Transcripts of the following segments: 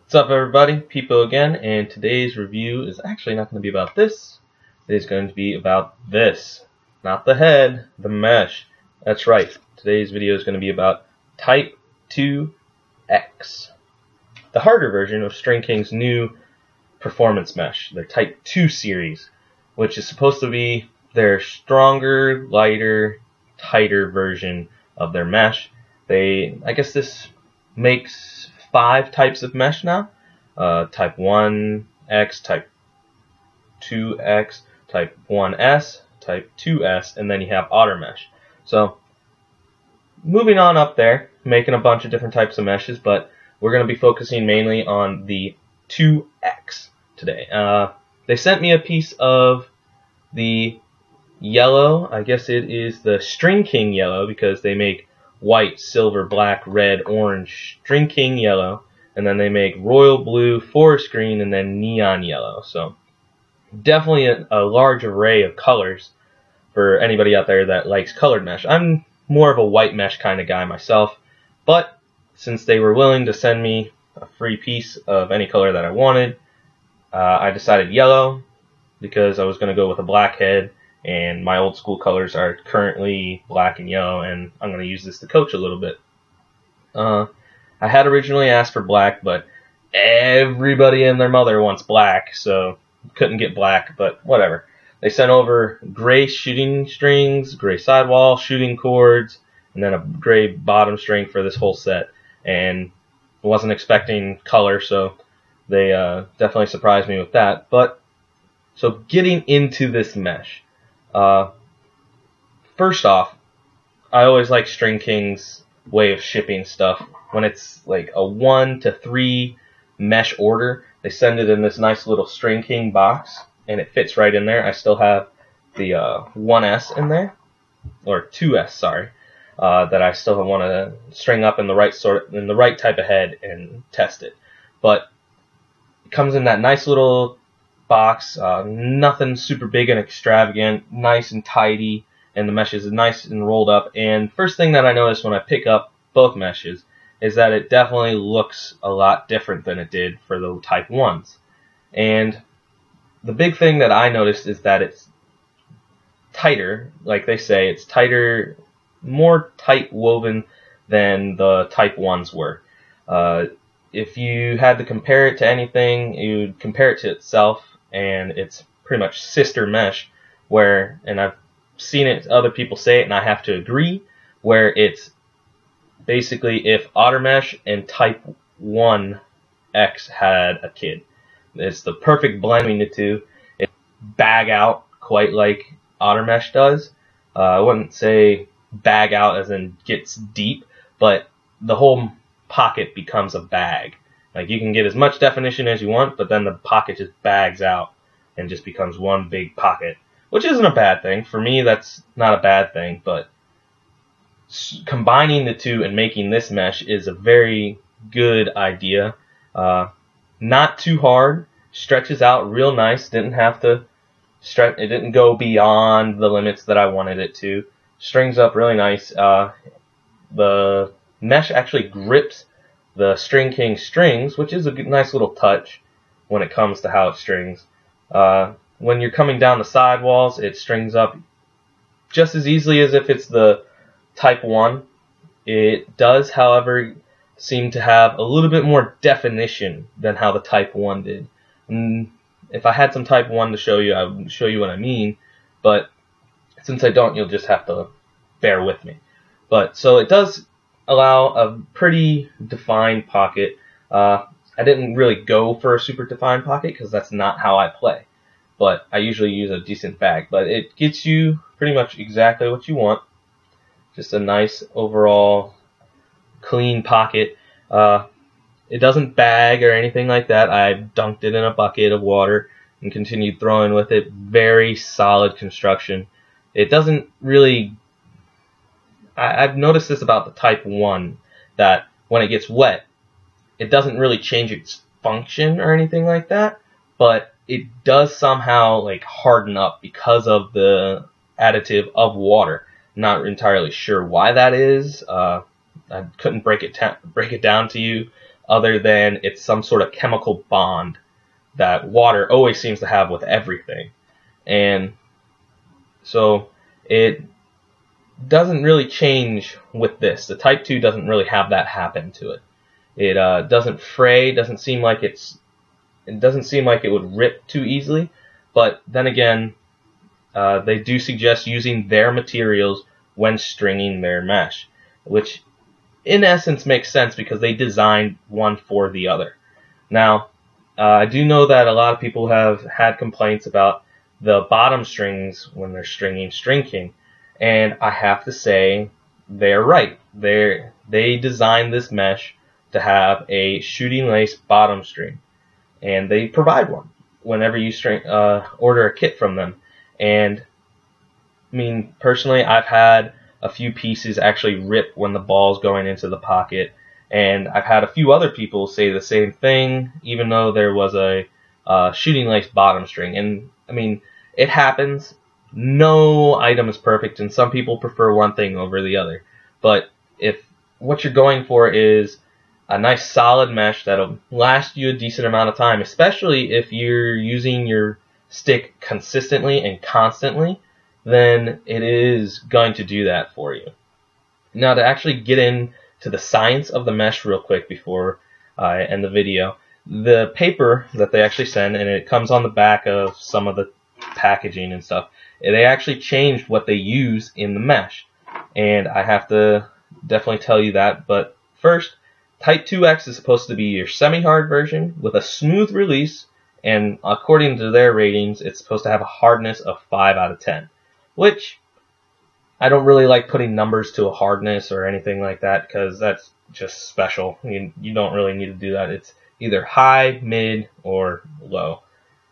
What's up, everybody? Peepo again, and today's review is actually not going to be about this. It is going to be about this. Not the head, the mesh. That's right. Today's video is going to be about Type 2X, the harder version of String King's new performance mesh, their Type 2 series, which is supposed to be their stronger, lighter, tighter version of their mesh. I guess this makes 5 types of mesh now. Type 1X, Type 2X, Type 1S, Type 2S, and then you have Otter Mesh. So, moving on up there, making a bunch of different types of meshes, but we're going to be focusing mainly on the 2X today. They sent me a piece of the yellow. I guess it is the String King yellow, because they make white, silver, black, red, orange, String King yellow, and then they make royal blue, forest green, and then neon yellow. So definitely a large array of colors for anybody out there that likes colored mesh. I'm more of a white mesh kind of guy myself, but since they were willing to send me a free piece of any color that I wanted, I decided yellow, because I was going to go with a black head, and my old school colors are currently black and yellow, and I'm going to use this to coach a little bit. I had originally asked for black, but everybody and their mother wants black, so couldn't get black, but whatever. They sent over gray shooting strings, gray sidewall, shooting cords, and then a gray bottom string for this whole set, and I wasn't expecting color, so they definitely surprised me with that. But so getting into this mesh, first off, I always like String King's way of shipping stuff. When it's like a 1 to 3 mesh order, they send it in this nice little String King box, and it fits right in there. I still have the 1S in there, or 2S, sorry, that I still want to string up in the right type of head and test it. But it comes in that nice little box, nothing super big and extravagant, nice and tidy, and the mesh is nice and rolled up. And first thing that I noticed when I pick up both meshes is that it definitely looks a lot different than it did for the Type 1s. And the big thing that I noticed is that it's tighter, like they say, it's tighter, more tight woven than the Type 1s were. If you had to compare it to anything, you'd compare it to itself, and it's pretty much sister mesh, where, and I've seen it, other people say it, and I have to agree, where it's basically if Otter Mesh and Type 1X had a kid. It's the perfect blend between the two. It bag out quite like Otter Mesh does. I wouldn't say bag out as in gets deep, but the whole pocket becomes a bag. Like, you can get as much definition as you want, but then the pocket just bags out and just becomes one big pocket, which isn't a bad thing. For me, that's not a bad thing, but combining the two and making this mesh is a very good idea. Not too hard, stretches out real nice, didn't have to stretch, it didn't go beyond the limits that I wanted it to. Strings up really nice. The mesh actually grips the String King strings, which is a nice little touch when it comes to how it strings. When you're coming down the sidewalls, it strings up just as easily as if it's the Type 1. It does, however, seem to have a little bit more definition than how the Type 1 did. And if I had some Type 1 to show you, I would show you what I mean, but since I don't, you'll just have to bear with me. But so it does allow a pretty defined pocket. I didn't really go for a super defined pocket because that's not how I play, but I usually use a decent bag. But it gets you pretty much exactly what you want. Just a nice overall clean pocket. It doesn't bag or anything like that. I dunked it in a bucket of water and continued throwing with it. Very solid construction. It doesn't really... I've noticed this about the Type 1, that when it gets wet, it doesn't really change its function or anything like that, but it does somehow like harden up because of the additive of water. Not entirely sure why that is. I couldn't break it down to you other than it's some sort of chemical bond that water always seems to have with everything. And so it doesn't really change with this. The Type 2 doesn't really have that happen to it. It doesn't fray, doesn't seem like it would rip too easily. But then again, they do suggest using their materials when stringing their mesh, which in essence makes sense because they designed one for the other. Now, I do know that a lot of people have had complaints about the bottom strings when they're stringing String King, and I have to say they're right. They designed this mesh to have a shooting lace bottom string, and they provide one whenever you order a kit from them. And I mean, personally, I've had a few pieces actually rip when the ball's going into the pocket, and I've had a few other people say the same thing, even though there was a shooting lace bottom string. And I mean, it happens. No item is perfect, and some people prefer one thing over the other. But if what you're going for is a nice solid mesh that'll last you a decent amount of time, especially if you're using your stick consistently and constantly, then it is going to do that for you. Now, to actually get into the science of the mesh real quick before I end the video, the paper that they actually send, and it comes on the back of some of the packaging and stuff, they actually changed what they use in the mesh, and I have to definitely tell you that. But first, Type 2X is supposed to be your semi-hard version with a smooth release, and according to their ratings, it's supposed to have a hardness of 5 out of 10, which I don't really like putting numbers to a hardness or anything like that because that's just special. You don't really need to do that. It's either high, mid, or low.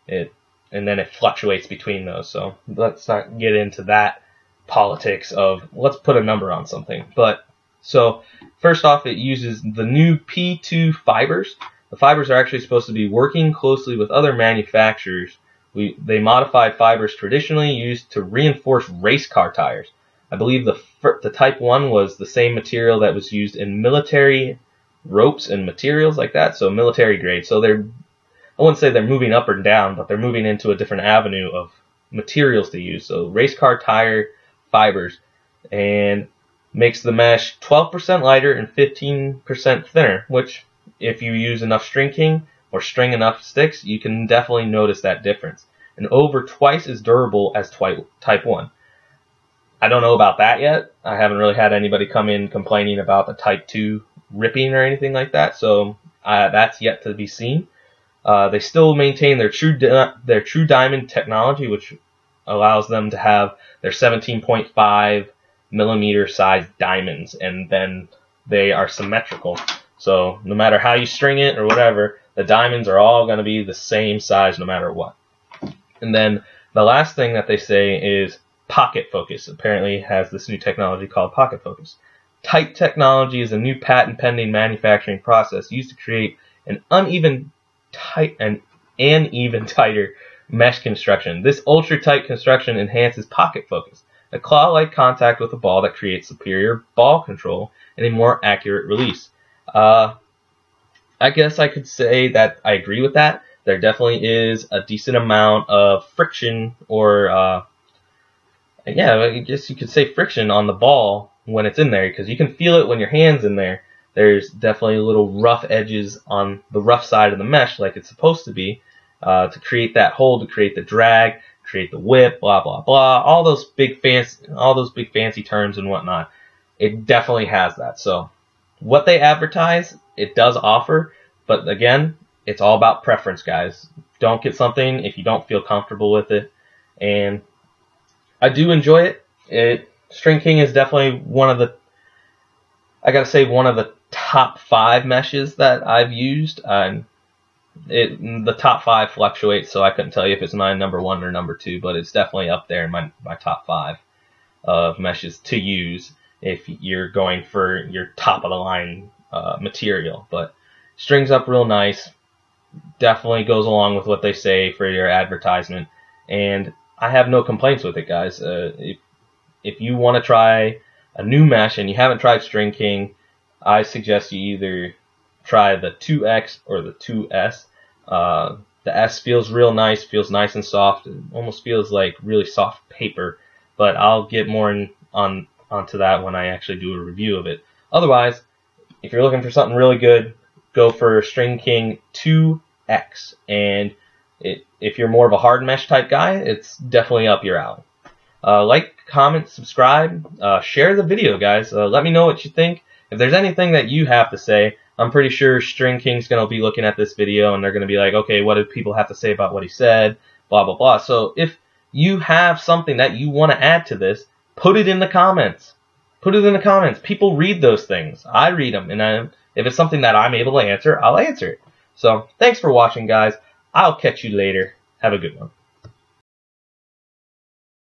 And then it fluctuates between those. So let's not get into that politics of let's put a number on something. But so first off, it uses the new P2 fibers. The fibers are actually supposed to be working closely with other manufacturers. They modified fibers traditionally used to reinforce race car tires. I believe the Type 1 was the same material that was used in military ropes and materials like that, so military grade. So I wouldn't say they're moving up or down, but they're moving into a different avenue of materials to use. So race car tire fibers, and makes the mesh 12% lighter and 15% thinner, which if you use enough String King or string enough sticks, you can definitely notice that difference. And over twice as durable as Type 1. I don't know about that yet. I haven't really had anybody come in complaining about the Type 2 ripping or anything like that, so that's yet to be seen. They still maintain their true diamond technology, which allows them to have their 17.5 millimeter size diamonds, and then they are symmetrical. So no matter how you string it or whatever, the diamonds are all going to be the same size no matter what. And then the last thing that they say is pocket focus. Apparently it has this new technology called pocket focus. Tight technology is a new patent-pending manufacturing process used to create an even tighter mesh construction. This ultra-tight construction enhances pocket focus, a claw-like contact with the ball that creates superior ball control and a more accurate release. I guess I could say that I agree with that. There definitely is a decent amount of friction, or yeah, I guess you could say friction on the ball when it's in there, because you can feel it when your hand's in there. There's definitely little rough edges on the rough side of the mesh, like it's supposed to be, to create that hold, to create the drag, create the whip, blah blah blah. All those big fancy terms and whatnot. It definitely has that. So what they advertise, it does offer, but again, it's all about preference, guys. Don't get something if you don't feel comfortable with it. And I do enjoy it. String King is definitely one of the top 5 meshes that I've used. The top 5 fluctuates, so I couldn't tell you if it's my number 1 or number 2, but it's definitely up there in my top 5 of meshes to use if you're going for your top of the line material. But strings up real nice, definitely goes along with what they say for your advertisement, and I have no complaints with it, guys. If you want to try a new mesh and you haven't tried String King, I suggest you either try the 2X or the 2S. The S feels real nice, feels nice and soft. It almost feels like really soft paper, but I'll get more onto that when I actually do a review of it. Otherwise, if you're looking for something really good, go for String King 2X. And if you're more of a hard mesh type guy, it's definitely up your alley. Like, comment, subscribe, share the video, guys. Let me know what you think. If there's anything that you have to say, I'm pretty sure String King's going to be looking at this video and they're going to be like, okay, what do people have to say about what he said, blah, blah, blah. So if you have something that you want to add to this, put it in the comments. Put it in the comments. People read those things. I read them, and if it's something that I'm able to answer, I'll answer it. So thanks for watching, guys. I'll catch you later. Have a good one.